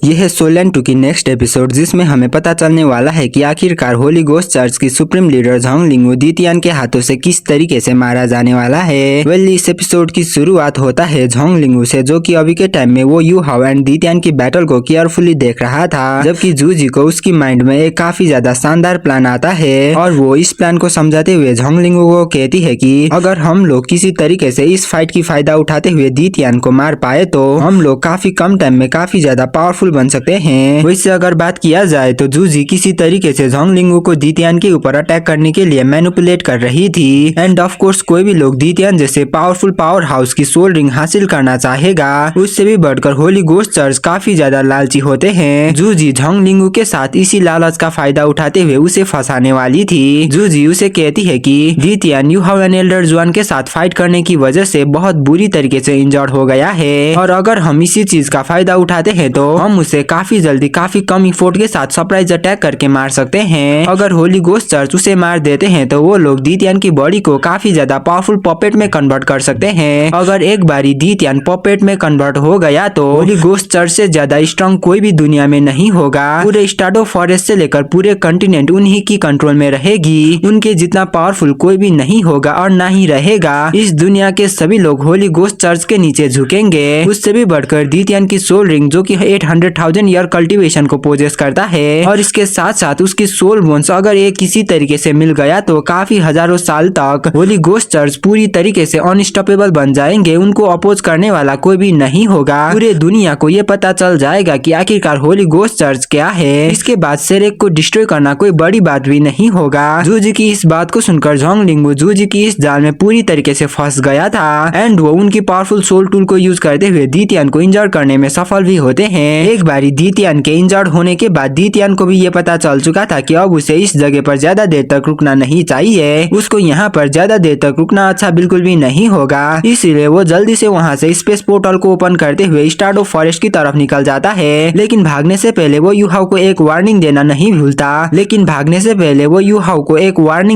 यह है soul and 2 की नेक्स्ट एपिसोड, जिसमें हमें पता चलने वाला है कि आखिरकार होली घोस्ट चर्च की सुप्रीम लीडर झोंगलिंग दितियान के हाथों से किस तरीके से मारा जाने वाला है। वेल, इस एपिसोड की शुरुआत होता है झोंगलिंग से, जो कि अभी के टाइम में वो यू हाओ एंड दितियान की बैटल को केयरफुली देख रहा था, जबकि जूजी को उसकी माइंड में एक काफी ज्यादा शानदार प्लान आता है और वो इस प्लान को समझाते हुए झोंगलिंग को कहती है कि अगर हम लोग किसी तरीके से इस फाइट की फायदा उठाते हुए दितियान को मार पाए तो हम लोग काफी कम टाइम में काफी ज्यादा पावरफुल बन सकते हैं। वैसे अगर बात किया जाए तो जूजी किसी तरीके से झोंगलिंग को दितियान के ऊपर अटैक करने के लिए मैनिपुलेट कर रही थी एंड ऑफ कोर्स कोई भी लोग दितियान जैसे पावरफुल पावर हाउस की सोल रिंग हासिल करना चाहेगा, उससे भी बढ़कर होली घोस्ट चर्च काफी ज्यादा लालची होते हैं। जूजी झोंगलिंग के साथ इसी लालच का फायदा उठाते हुए उसे फंसाने वाली थी। जूजी उसे कहती है कि दितियान यू हाओ एंड एल्डर जुआन के साथ फाइट करने की वजह से बहुत बुरी तरीके से इंजर्ड हो गया है और अगर हम इसी चीज का फायदा उठाते हैं तो हम उसे काफी जल्दी काफी कम इफोर्ट के साथ सरप्राइज अटैक करके मार सकते हैं। अगर होली घोस्ट चर्च उसे मार देते हैं तो वो लोग दितियान की बॉडी को काफी ज्यादा पावरफुल पपेट में कन्वर्ट कर सकते हैं। अगर एक बारी दितियान पपेट में कन्वर्ट हो गया तो होली घोस्ट चर्च से ज्यादा स्ट्रॉन्ग कोई भी दुनिया में नहीं होगा। पूरे स्टार्डो फॉरेस्ट से लेकर पूरे कंटिनेंट उन्हीं की कंट्रोल में रहेगी। उनके जितना पावरफुल कोई भी नहीं होगा और ना ही रहेगा। इस दुनिया के सभी लोग होली घोस्ट चर्च के नीचे झुकेंगे। उससे भी बढ़कर दितियान की सोल रिंग, जो कि 800,000 ईयर कल्टीवेशन को पोजेस करता है, और इसके साथ साथ उसकी सोल बोन्स अगर ये किसी तरीके से मिल गया तो काफी हजारों साल तक होली घोस्ट चर्च पूरी तरीके से अनस्टॉपेबल बन जाएंगे। उनको अपोज करने वाला कोई भी नहीं होगा। पूरे दुनिया को ये पता चल जाएगा कि आखिरकार होली घोस्ट चर्च क्या है। इसके बाद सेरेक को डिस्ट्रॉय करना कोई बड़ी बात भी नहीं होगा। जूजी की इस बात को सुनकर झोंगलिंग जूजी की इस जाल में पूरी तरीके से फंस गया था एंड वो उनकी पावरफुल सोल टूल को यूज करते हुए दितियान को इंजर करने में सफल भी होते हैं। एक बारी दितियान के इंजर्ड होने के बाद दितियान को भी ये पता चल चुका था कि अब उसे इस जगह पर ज्यादा देर तक रुकना नहीं चाहिए। उसको यहाँ पर ज्यादा देर तक रुकना अच्छा बिल्कुल भी नहीं होगा। इसीलिए वो जल्दी से वहाँ से स्पेस पोर्टल को ओपन करते हुए स्टार्डो फॉरेस्ट की तरफ निकल जाता है। लेकिन भागने से पहले वो यू हाओ को एक वार्निंग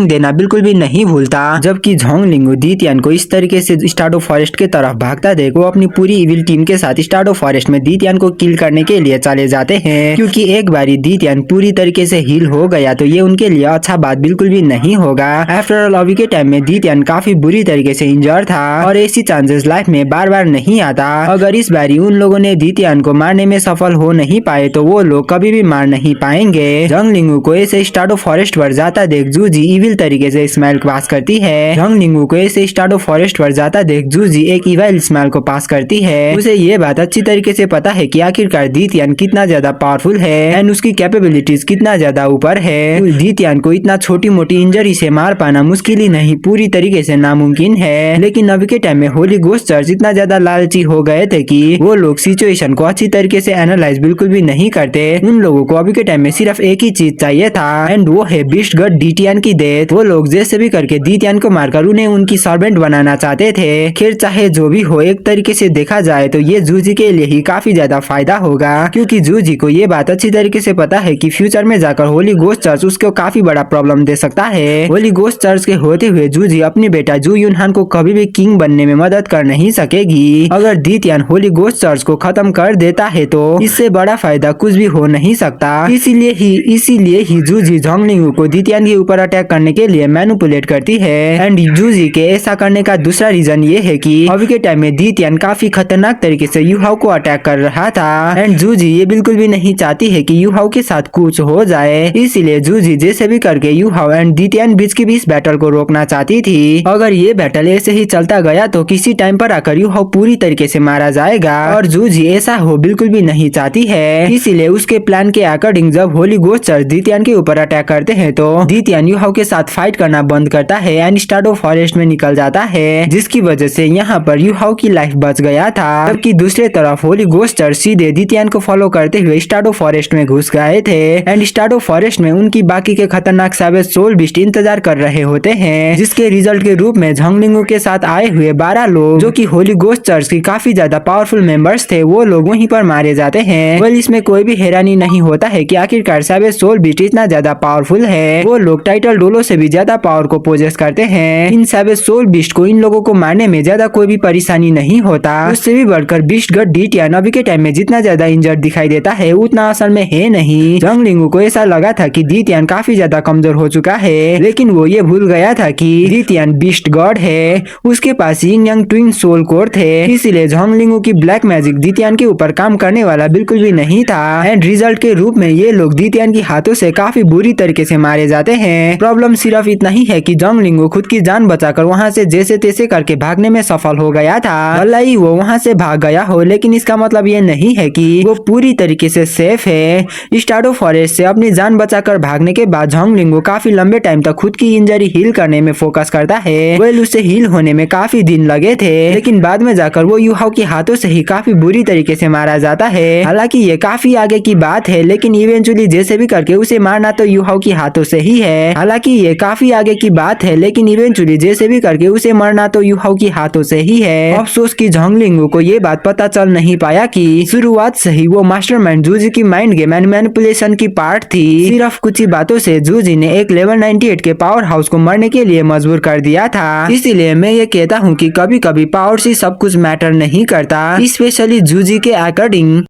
देना बिल्कुल भी नहीं भूलता। जबकि झोंगलिंग दितियान को इस तरीके से स्टार्डो फॉरेस्ट के तरफ भागता देख वो अपनी पूरी इविल टीम के साथ स्टार्डो फॉरेस्ट में दितियान को किल करने के लिए चले जाते हैं, क्योंकि एक बारी दितियान पूरी तरीके से हील हो गया तो ये उनके लिए अच्छा बात बिल्कुल भी नहीं होगा। आफ्टर ऑल अभी के टाइम में दितियान काफी बुरी तरीके से इंजर था और ऐसी चांसेस लाइफ में बार बार नहीं आता। अगर इस बारी उन लोगों ने दितियान को मारने में सफल हो नहीं पाए तो वो लोग कभी भी मार नहीं पाएंगे। झोंगलिंग को ऐसे स्टार्डो फॉरेस्ट पर जाता देख जूजी इविल तरीके से स्माइल पास करती है। झोंगलिंग को ऐसे स्टार्डो फॉरेस्ट पर जाता देख जूजी एक इविल स्माइल को पास करती है। उसे ये बात अच्छी तरीके से पता है कि आखिरकार दितियान कितना ज्यादा पावरफुल है एंड उसकी कैपेबिलिटीज कितना ज्यादा ऊपर है। दितियान को इतना छोटी मोटी इंजरी से मार पाना मुश्किल ही नहीं पूरी तरीके से नामुमकिन है। लेकिन अभी के टाइम में होली घोस्ट चर्च इतना ज्यादा लालची हो गए थे कि वो लोग सिचुएशन को अच्छी तरीके से एनालाइज बिल्कुल भी नहीं करते। उन लोगों को अभी के टाइम में सिर्फ एक ही चीज चाहिए था एंड वो है बीस्ट गॉड दितियान की डेथ। वो लोग जैसे भी करके दितियान को मारकर उन्हें उनकी सर्वेंट बनाना चाहते थे। खैर चाहे जो भी हो, एक तरीके से देखा जाए तो ये जूजी के लिए ही काफी ज्यादा फायदा होगा, क्योंकि जूजी को ये बात अच्छी तरीके से पता है कि फ्यूचर में जाकर होली घोस्ट चर्च उसको काफी बड़ा प्रॉब्लम दे सकता है। होली घोस्ट चर्च के होते हुए जूजी अपनी बेटा जू यूनहान को कभी भी किंग बनने में मदद कर नहीं सकेगी। अगर दितियान होली घोस्ट चर्च को खत्म कर देता है तो इससे बड़ा फायदा कुछ भी हो नहीं सकता। इसीलिए ही जूजी झोंगलिंग को दितियान के ऊपर अटैक करने के लिए मैनिपुलेट करती है एंड जूजी के ऐसा करने का दूसरा रीजन ये है कि अभी के टाइम में दितियान काफी खतरनाक तरीके से यू हाओ को अटैक कर रहा था एंड जूजी ये बिल्कुल भी नहीं चाहती है कि यू हाओ के साथ कुछ हो जाए। इसीलिए जूजी जैसे भी करके यू हाओ एंड दितियान बीच की भी इस बैटल को रोकना चाहती थी। अगर ये बैटल ऐसे ही चलता गया तो किसी टाइम पर आकर यू हाओ पूरी तरीके से मारा जाएगा और जूजी ऐसा हो बिल्कुल भी नहीं चाहती है। इसीलिए उसके प्लान के अकॉर्डिंग जब होली घोस्ट चर्च दितियान के ऊपर अटैक करते हैं तो दितियान यू हाओ के साथ फाइट करना बंद करता है एंड स्टार्डो फॉरेस्ट में निकल जाता है, जिसकी वजह से यहाँ पर यू हाओ की लाइफ बच गया था। जबकि दूसरी तरफ होली घोस्ट चर्च सीधे दितियान को फॉलो करते हुए स्टार्डो फॉरेस्ट में घुस गए थे एंड स्टार्डो फॉरेस्ट में उनकी बाकी के खतरनाक सैवेज सोल बीस्ट इंतजार कर रहे होते हैं, जिसके रिजल्ट के रूप में झोंगलिंग के साथ आए हुए 12 लोग जो कि होली घोस्ट चर्च की काफी ज्यादा पावरफुल मेंबर्स थे वो लोग वहीं पर मारे जाते हैं। वेल, इसमें कोई भी हैरानी नहीं होता है कि आखिरकार सैवेज सोल बीस्ट इतना ज्यादा पावरफुल है। वो लोग टाइटल डोलो से भी ज्यादा पावर को पोजेस करते हैं। इन सैवेज सोल बीस्ट को इन लोगों को मारने में ज्यादा कोई भी परेशानी नहीं होता। उससे भी बढ़कर बीस्ट गॉड दितियान अभी के टाइम में जितना ज्यादा इंजर्ड दिखाई देता है उतना असल में है नहीं। जंग लिंगू को ऐसा लगा था कि दी तियान काफी ज्यादा कमजोर हो चुका है, लेकिन वो ये भूल गया था कि दी तियान बीस्ट गॉड है, उसके पास यिंग यांग ट्विन सोल कोर थे। इसीलिए जोंग लिंगू की ब्लैक मैजिक दी तियान के ऊपर काम करने वाला बिल्कुल भी नहीं था। एंड रिजल्ट के रूप में ये लोग दी तियान की हाथों से काफी बुरी तरीके से मारे जाते हैं। प्रॉब्लम सिर्फ इतना ही है कि जोंग लिंगू खुद की जान बचाकर वहाँ से जैसे तैसे करके भागने में सफल हो गया था। भले ही वो वहाँ से भाग गया हो, लेकिन इसका मतलब ये नहीं है कि वो पूरी तरीके से सेफ है। स्टार्डो फॉरेस्ट से अपनी जान बचाकर भागने के बाद जोंग लिंगू काफी लंबे टाइम तक खुद की इंजरी हील करने में फोकस करता है। वेल उसे हील होने में काफी दिन लगे थे, लेकिन बाद में जाकर वो यूहाओ के हाथों से ही काफी बुरी तरीके से मारा जाता है। हालांकि ये काफी आगे की बात है, लेकिन इवेंचुअली जैसे भी करके उसे मारना तो यूहाओ के हाथों से ही है। हालांकि ये काफी आगे की बात है, लेकिन इवेंचुअली जैसे भी करके उसे मरना तो यूहाओ के हाथों से ही है। अफसोस कि जोंग लिंगू को ये बात पता चल नहीं पाया कि शुरुआत से ही वो मास्टरमाइंड जूजी की माइंड गेम एंड मैनिपुलेशन की पार्ट थी। सिर्फ कुछ ही बातों से जूजी ने एक लेवल 98 के पावर हाउस को मरने के लिए मजबूर कर दिया था। इसीलिए मैं ये कहता हूँ कि कभी कभी पावर से सब कुछ मैटर नहीं करता, स्पेशली जूजी के अकॉर्डिंग।